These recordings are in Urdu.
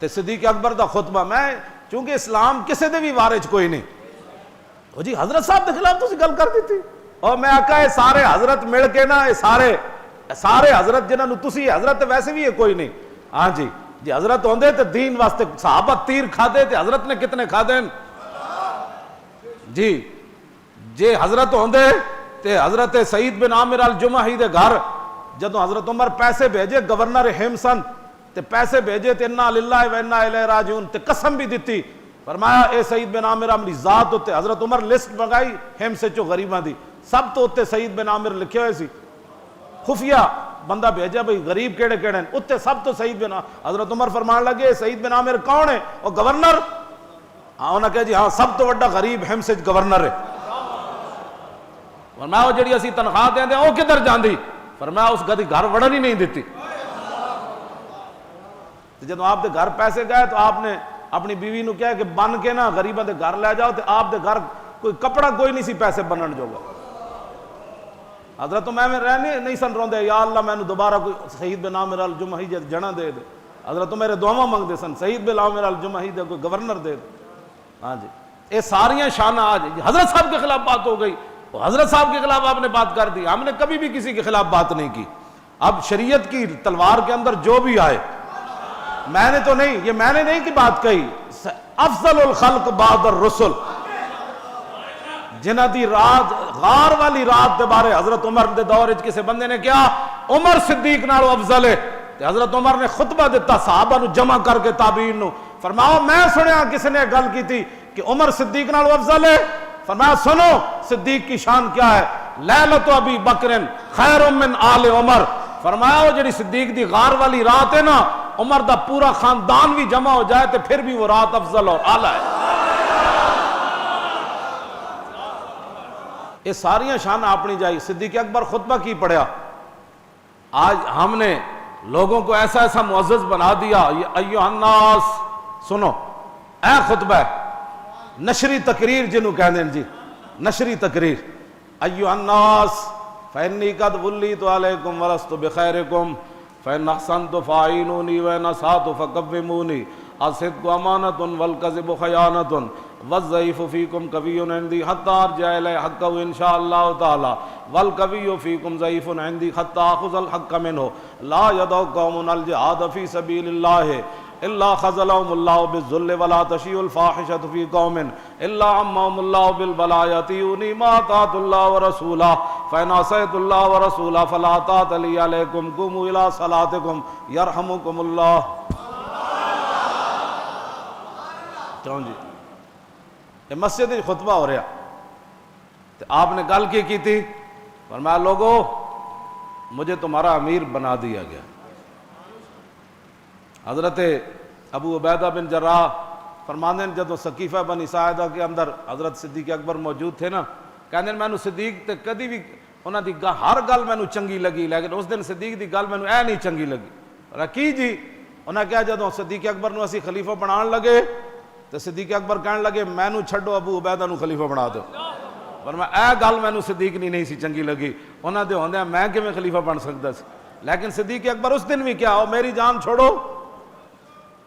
تے صدیق اکبر دا خطبہ میں چونکہ اسلام کسے دے بھی وارج کوئی نہیں وہ جی حضرت صاحب دے خلاف تسی گل کر دیتی اور میں آکھا ہے سارے حضرت مل کے نا سارے حضرت جنہاں نو تسی حضرت ویسے بھی ہے کوئی نہیں ہاں جی حضرت ہوندے تے دین واسطے صحابہ تیر کھا دے تے حضرت نے کتنے کھا دین جی حضرت ہوندے تے حضرت سعید بن عامر الجمحی دے گھر جدوں حضرت عمر پیسے بھیجے گورنر ہیمسن تے پیسے بھیجے تے انا للہ و انا الیہ راجعون تے قسم بھی دیتی فرمایا اے سعید بن عامر ہماری ذات ہوتے حضرت عمر لسٹ منگائی ہیم سے چو غریباں دی سب تو ہوتے سعید بن عامر لکھے ہوئے سی خفیہ بندہ بھیجا بھئی غریب کیڑے کیڑے ہیں اتنے سب تو سعید بن حضرت عمر فرمان لگے سعید بن عامر کون ہے وہ گورنر ہاں انہوں نے کہا جی ہاں سب تو بڑا غریب ہیم سے گورنر ہے فرمایا وہ جڑی اسی تنخواہ دیں دیں وہ کدھر جاندی فرمایا اس گدی گھر وڑن ہی نہیں دیتی جب آپ دے گھر پیسے گئے تو آپ نے اپنی بیوی نو کہا کہ بن کے نا غریباں دے گھر لے جاؤ تے آپ دے گھر کوئی کپڑا کوئی نہیں سی پیسے بنن جو گا حضرت میں رہنے نہیں سن روندے یا اللہ میں دوبارہ کوئی سعید بن عامر الجمحی جنا دے دے حضرت میرے دعاواں منگ دے سن سعید بن عامر الجمحی دے کوئی گورنر دے دے ہاں جی یہ ساریاں شانہ آج حضرت صاحب کے خلاف بات ہو گئی حضرت صاحب کے خلاف آپ نے بات کر دی ہم نے کبھی بھی کسی کے خلاف بات نہیں کی اب شریعت کی تلوار کے اندر جو بھی آئے میں نے تو نہیں یہ میں نے نہیں کی بات کہی افضل الخلق بعد الرسل جنہ دی رات غار والی رات دے بارے حضرت عمر دے دور کسی بندے نے کیا عمر صدیق نالو افضل ہے حضرت عمر نے خطبہ دیتا صحابہ نو جمع کر کے تابعین نو فرمایا میں سنیا کسی نے گل کی تھی کہ عمر صدیق نالو افضل ہے فرمایا سنو صدیق کی شان کیا ہے لیلۃ ابی بکر خیر من آل عمر فرمایا وہ جڑی صدیق دی غار والی رات ہے نا عمر دا پورا خاندان بھی جمع ہو جائے تو پھر بھی وہ رات افضل اور اعلیٰ ہے یہ ساریاں شان اپنی جائی صدیق اکبر خطبہ کی پڑھیا آج ہم نے لوگوں کو ایسا ایسا معزز بنا دیا ایھا الناس سنو اے خطبہ نشری تقریر جنہوں کہہ دیں جی نشری تقریر ایھا الناس فإنی قد ولیت علیکم ولست بخیرکم فإن أحسنت فأعینونی وإن أسأت فقومونی الصدق امانۃ والکذب خیانۃ والضعیف فیکم قوی عندی حتی ارجع الی حقہ ان شاء اللہ تعالی والقوی فیکم ضعیف عندی حتی آخذ الحق منہ لا يدع قوم الجہاد فی سبیل اللہ الا خذلهم اللہ بالذل ولا تشیع الفاحشۃ فی قوم الا عمهم اللہ بالبلاء یطیعونی ما اطاعت اللہ ورسولہ فإن عصیت اللہ ورسولہ فلا طاعۃ لی علیکم قوموا الی صلاتکم یرحمکم اللہ کیوں جی یہ مسجد خطبہ ہو رہا تو آپ نے گل کی تھی فرمایا لوگو مجھے تمہارا امیر بنا دیا گیا حضرت ابو عبیدہ بن جراح فرماندے ہیں جدو ثقیفہ بنی ساعدہ کے اندر حضرت صدیق اکبر موجود تھے نا کہندے میں صدیق تے کدی بھی انہاں دی ہر گل میں چنگی لگی لیکن اس دن صدیق دی گل میں اے نہیں چنگی لگی کی جی انہاں کہا جدو صدیق اکبر نو اسی خلیفہ بنان لگے تو صدیق اکبر کہنے لگے میں چھڈو ابو عبیدہ نو خلیفہ بنا دو فرمایا اے گل میں صدیق نہیں سی چنگی لگی انہاں دے ہوندے میں کیویں خلیفہ بن سکدا سی لیکن صدیق اکبر اس دن بھی کیا ہو میری جان چھوڑو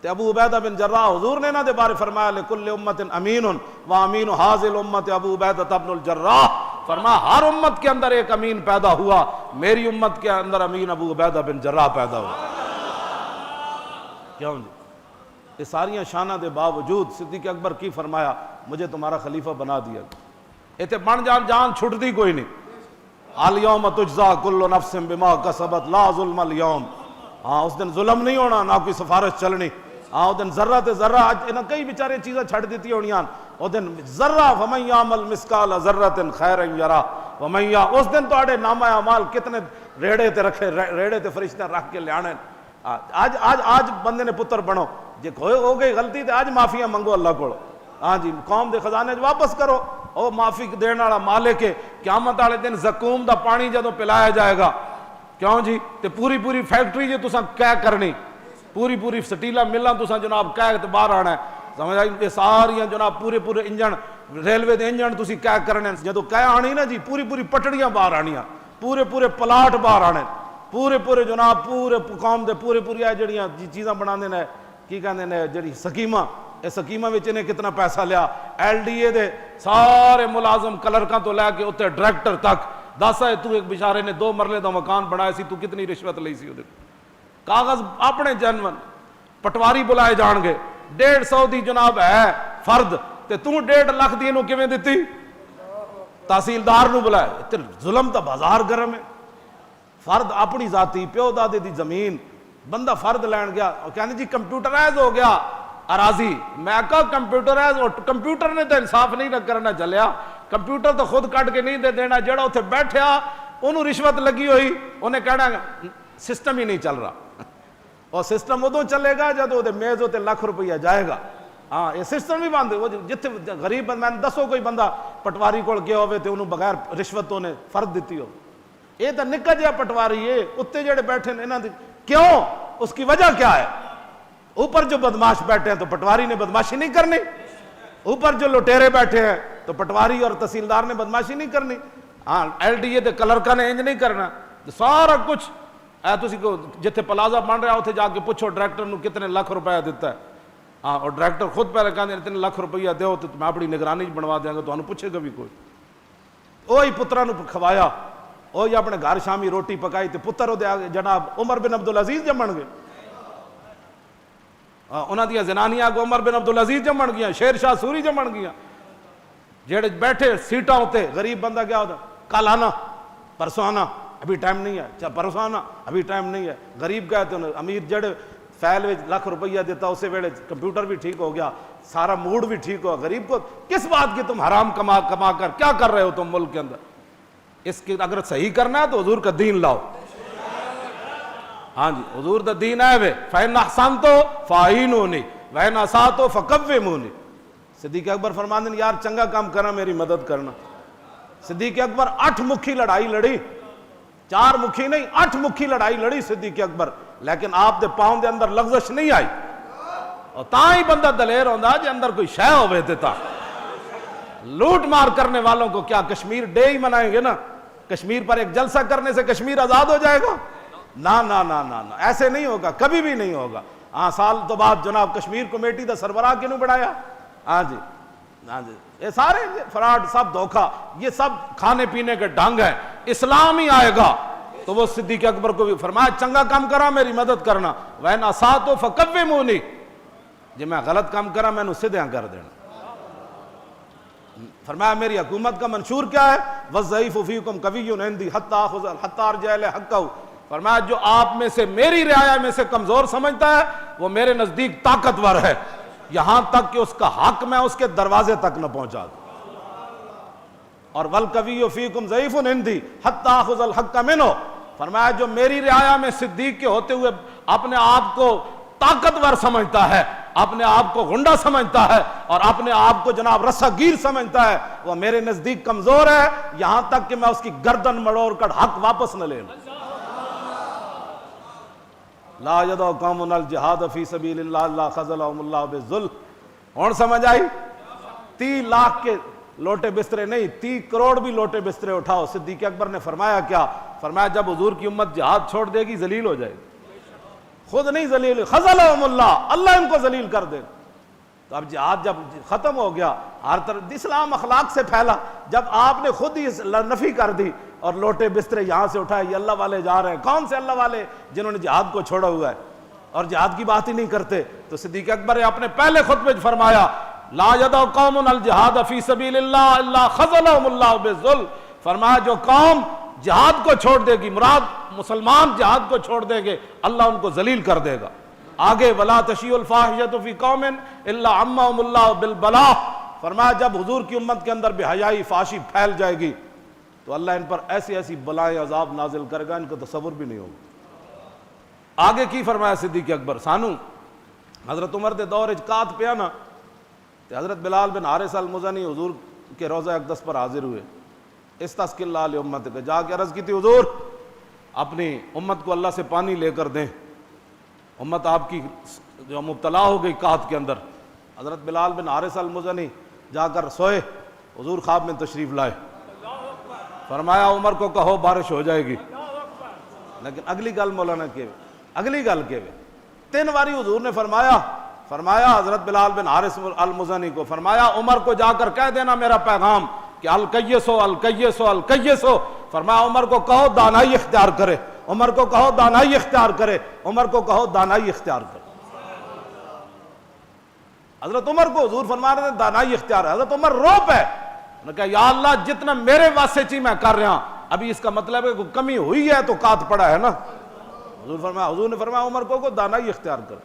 تے ابو عبیدہ بن جراح حضور نے انہاں دے بارے فرمایا لکل امت امین و امین ھذہ الامت ابو عبیدہ بن الجراح فرمایا ہر امت کے اندر ایک امین پیدا ہوا میری امت کے اندر امین ابو عبیدہ بن جراح پیدا ہوا کیوں جی یہ ساریاں شانہ دے باوجود صدیق اکبر کی فرمایا مجھے تمہارا خلیفہ بنا دیا ایتے بن جان چھٹتی کوئی نہیں الیوم تجزا کل نفس بما کسبت لا ظلم اليوم ہاں اس دن ظلم نہیں ہونا نہ کوئی سفارش چلنی ہاں اس دن ذرہ تے ذرہ انہاں کئی بیچارے چیزیں چھڑ دیتی ہونیاں اس دن ذرہ فمن یعمل مثقال ذرۃ خیرا یرہ ومن اس دن تواڈے نامہ اعمال کتنے ریڑے تے رکھے ریڑے تے فرشتے رکھ کے لیانے آج بندے نے پتر بنو جے ہو گئی غلطی تے آج معافیاں منگو اللہ کو ہاں جی قوم دے خزانے واپس کرو او معافی دین والا مالک ہے قیامت والے دن زکوم دا پانی جدوں پلایا جائے گا کیوں جی تے پوری فیکٹری جے تساں کہہ کرنی پوری سٹیلا ملاں تساں جناب کہہ تے باہر آنا ہے سمجھ آئی یہ ساریاں جناب پورے انجن ریلوے دے انجن تسی کہہ کرنے جدوں کہہ آنی نا جی پوری پٹڑیاں باہر آنیاں پورے پلاٹ باہر آنے پورے جناب پورے قوم دے پوری جڑیاں چیزاں بنا دینا ہے کی کہندے نے جڑی سکیمہ، اس سکیمہ وچ نے کتنا پیسہ لیا، LDA دے سارے ملازم کلرکاں تو لے کے اتنے ڈائریکٹر تک دس ہے تو ایک بیچارے نے 2 مرلے دا مکان بنایا سی، تو کتنی رشوت لئی سی اودے کاغذ اپنے جنون، پٹواری بلائے جان گے 150 دی جناب ہے فرد تے تو 1.5 لاکھ دی انہوں کیویں دتی، تحصیلدار نو بلائے، ظلم تا بازار گرم ہے، فرد اپنی ذاتی پیو دادے دی زمین بندہ فرد لین گیا اور کہنے جی کمپیوٹرائز ہو گیا اراضی، میں کہا کمپیوٹرائز، اور کمپیوٹر نے تو انصاف نہیں کرنا چلیا، کمپیوٹر تو خود کٹ کے نہیں دے دینا، جڑا اتنے بیٹھیا انہوں رشوت لگی ہوئی انہیں کہنا سسٹم ہی نہیں چل رہا، اور سسٹم ادو چلے گا جب وہ میز ہوتے لاکھ روپیہ جائے گا، ہاں یہ سسٹم بھی بند ہے، جتنے غریب میں دسو کوئی بندہ پٹواری کول گیا ہوئے تے انہوں بغیر رشوتوں نے فرد دیتی ہو، یہ تو نکا جہا پٹواری ہے، اتنے جڑے بیٹھے انہاں دی کیوں، اس کی وجہ کیا ہے، اوپر جو بدماش بیٹھے ہیں تو پٹواری نے بدماشی نہیں کرنی، اوپر جو لٹیرے بیٹھے ہیں تو پٹواری اور تحصیلدار نے بدماشی نہیں کرنی، ہاں LDA دے کلرکاں نے انج نہیں کرنا، سارا کچھ تسی کو جتھے پلازا بن رہا اتنے جا کے پوچھو ڈائریکٹر نو کتنے لاکھ روپیہ دیتا ہے، ہاں اور ڈائریکٹر خود پہلے کہتے ہیں اتنے لاکھ روپیہ دیو تو میں اپنی نگرانی بنوا دیاں گا، تو انہوں پوچھے گا بھی کوئی، وہی پترا نو کھوایا، وہی اپنے گھر شامی روٹی پکائی تے پتر وہ جناب عمر بن عبدالعزیز جمن گئے، انہاں دیا زنانیاں کو عمر بن عبدالعزیز جمن گیا، شیر شاہ سوری جمن گیا، جڑے بیٹھے سیٹاں ہوتے غریب بندہ کیا ہوتا کل آنا پرسوں آنا ابھی ٹائم نہیں ہے، چاہے پرسوں آنا ابھی ٹائم نہیں ہے، غریب گئے تو امیر جڑے فیل وچ لاکھ روپیہ دیتا اسے ویلے کمپیوٹر بھی ٹھیک ہو گیا، سارا موڈ بھی ٹھیک ہوا، غریب کو کس بات کی تم حرام کما کر کیا کر رہے ہو تم ملک کے اندر، اس کی اگر صحیح کرنا ہے تو حضور کا دین لاؤ، ہاں جی حضور دا دین ہے وے فَإِنْ أَحْسَنْتُ فَأَعِينُونِي وَإِنْ أَسَأْتُ فَقَوِّمُونِي، صدیق اکبر فرماتے ہیں یار چنگا کام کرنا میری مدد کرنا، صدیق اکبر 8 مکھی لڑائی لڑی، 4 مکھی نہیں 8 مکھی لڑائی لڑی صدیق اکبر، لیکن آپ دے پاؤں دے اندر لغزش نہیں آئی، اور تاں ہی بندہ دلیر ہوندا جے اندر کوئی شے ہوے تے تا لوٹ مار کرنے والوں کو کیا کشمیر ڈے ہی منائیں گے نا، کشمیر پر ایک جلسہ کرنے سے کشمیر آزاد ہو جائے گا، نا نا نا نا نا ایسے نہیں ہوگا، کبھی بھی نہیں ہوگا، ہاں سال تو بعد جناب کشمیر کمیٹی دا سربراہ کیوں بڑھایا، ہاں جی ہاں جی یہ سارے فراڈ سب دھوکہ، یہ سب کھانے پینے کے ڈھنگ ہیں، اسلام ہی آئے گا تو وہ صدیق اکبر کو بھی فرمایا چنگا کام کرا میری مدد کرنا، وَإِنْ أَسَأْتُ فَقَوِّمُونِي، جب میں غلط کام کرا میں نے سیدھا کر دینا، فرمایا میری حکومت کا منشور کیا ہے، وَالضَّعِيفُ فِيكُمْ قَوِيٌّ عِنْدِي حَتَّى أَرْجِعَ إِلَيْهِ حَقَّهُ، فرمایا جو آپ میں سے میری رعایا میں سے کمزور سمجھتا ہے وہ میرے نزدیک طاقتور ہے، یہاں تک کہ اس کا حق میں اس کے دروازے تک نہ پہنچا دوں، اور وَالْقَوِيُّ فِيكُمْ ضَعِيفٌ عِنْدِي حَتَّى آخُذَ الْحَقَّ مِنْهُ، فرمایا جو میری رعایا میں صدیق کے ہوتے ہوئے اپنے آپ کو طاقتور سمجھتا ہے، اپنے آپ کو غنڈا سمجھتا ہے اور اپنے آپ کو جناب رسا گیر سمجھتا ہے، وہ میرے نزدیک کمزور ہے، یہاں تک کہ میں اس کی گردن مڑوڑ کر حق واپس نہ لے لوں، لا يدع قوم الجہاد فی سبیل اللہ اللہ خذلهم اللہ بالذل، اور سمجھ آئی، 30 لاکھ کے لوٹے بسترے نہیں 30 کروڑ بھی لوٹے بسترے اٹھاؤ، صدیق اکبر نے فرمایا کیا، فرمایا جب حضور کی امت جہاد چھوڑ دے گی ذلیل ہو جائے گی، خود نہیں ذلیل، خذلهم اللہ، اللہ ان کو ذلیل کر دے، تو اب جہاد جب ختم ہو گیا، ہر طرف اسلام اخلاق سے پھیلا، جب آپ نے خود ہی نفی کر دی اور لوٹے بسترے یہاں سے اٹھائے، یہ اللہ والے جا رہے ہیں، کون سے اللہ والے جنہوں نے جہاد کو چھوڑا ہوا ہے اور جہاد کی بات ہی نہیں کرتے، تو صدیق اکبر نے اپنے پہلے خطبے فرمایا لا يدع قوم الجہاد فی سبیل اللہ اللہ خذلهم اللہ بالذل، فرمایا جو قوم جہاد کو چھوڑ دے گی، مراد مسلمان جہاد کو چھوڑ دے گے، اللہ ان کو ذلیل کر دے گا، آگے ولا تشیع الفاحشۃ فی قوم الا عمهم اللہ بالبلاء، فرمایا جب حضور کی امت کے اندر بے حیائی فحاشی پھیل جائے گی تو اللہ ان پر ایسی ایسی بلائیں عذاب نازل کرے گا ان کو تصور بھی نہیں ہوگا، آگے کی فرمایا صدیق اکبر سانو حضرت عمر دے دور اجقات پہ نا، حضرت بلال بن حارث المزنی حضور کے روضہ اقدس پر حاضر ہوئے، استسقی اللہ علیہ امت کے جا کے عرض کی تھی حضور اپنی امت کو اللہ سے پانی لے کر دیں، امت آپ کی جو مبتلا ہو گئی قحط کے اندر، حضرت بلال بن حارث المزنی جا کر سوئے، حضور خواب میں تشریف لائے، فرمایا عمر کو کہو بارش ہو جائے گی، لیکن اگلی گل مولانا کے اگلی گل کے 3 باری حضور نے فرمایا فرمایا حضرت بلال بن حارث المزنی کو، فرمایا عمر کو جا کر کہہ دینا میرا پیغام کہ الکیسو الکیسو الکیسو، فرمایا عمر کو کہو دانائی اختیار کرے، عمر کو کہو دانائی اختیار کرے، عمر کو کہو دانائی اختیار کرے۔ حضرت عمر کو حضور فرما رہے تھے دانائی اختیار ہے۔ حضرت عمر رو پہ، انہوں نے کہا یا اللہ جتنا میرے واسطے چی میں کر رہا ہوں، ابھی اس کا مطلب ہے کہ کمی ہوئی ہے تو کات پڑا ہے نا۔ حضور نے فرمایا عمر کو دانائی اختیار کر۔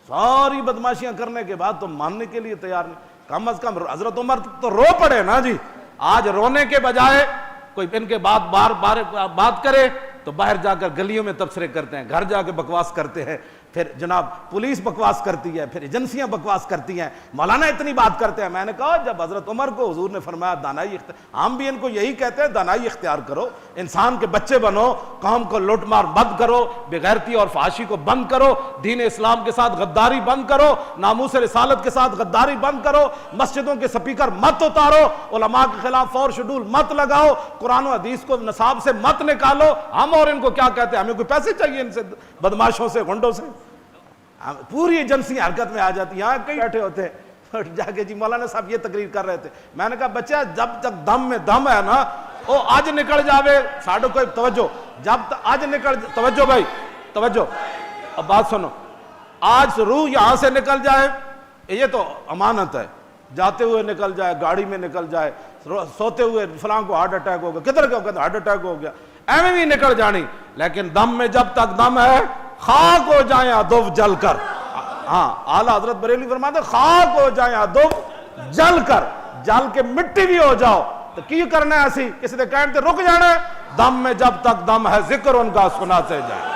ساری بدماشیاں کرنے کے بعد تو ماننے کے لیے تیار نہیں، کم از کم حضرت عمر تو رو پڑے نا جی۔ آج رونے کے بجائے کوئی ان کے بعد بات کرے تو باہر جا کر گلیوں میں تبصرے کرتے ہیں، گھر جا کے بکواس کرتے ہیں، پھر جناب پولیس بکواس کرتی ہے، پھر ایجنسیاں بکواس کرتی ہیں، مولانا اتنی بات کرتے ہیں۔ میں نے کہا جب حضرت عمر کو حضور نے فرمایا دانائی اختیار، ہم بھی ان کو یہی کہتے ہیں دانائی اختیار کرو، انسان کے بچے بنو، قوم کو لوٹ مار بند کرو، بغیرتی اور فحاشی کو بند کرو، دین اسلام کے ساتھ غداری بند کرو، ناموس رسالت کے ساتھ غداری بند کرو، مسجدوں کے سپیکر مت اتارو، علماء کے خلاف فور شیڈول مت لگاؤ، قرآن و حدیث کو نصاب سے مت نکالو۔ ہم اور ان کو کیا کہتے ہیں؟ ہمیں کوئی پیسے چاہیے ان سے، بدماشوں سے، گنڈوں سے؟ پوری ایجنسی حرکت میں آ جاتی، یہاں کئی بیٹھے ہوتے ہیں جا کے جی مولانا صاحب یہ تقریر کر رہے تھے۔ میں نے کہا بچہ جب تک دم میں دم ہے نا، وہ آج نکل جاوے ساڑھو کوئی توجہ، جب تک آج نکل، توجہ بھائی توجہ، اب بات سنو، آج روح یہاں سے نکل جائے یہ تو امانت ہے، جاتے ہوئے نکل جائے، گاڑی میں نکل جائے، سوتے ہوئے فلاں کو ہارٹ اٹیک ہو گیا، کدھر کہتے ہارٹ اٹیک ہو گیا، ایویں بھی نکل جانی، لیکن دم میں جب تک دم ہے خاک ہو جائیں ادو جل کر۔ ہاں اعلیٰ حضرت بریلوی فرماتے خاک ہو جائیں ادو جل کر، جل کے مٹی بھی ہو جاؤ تو کی کرنا ہے؟ ایسی کسی نے کہنے تے رک جانا ہے، دم میں جب تک دم ہے ذکر ان کا سنا سے جائے۔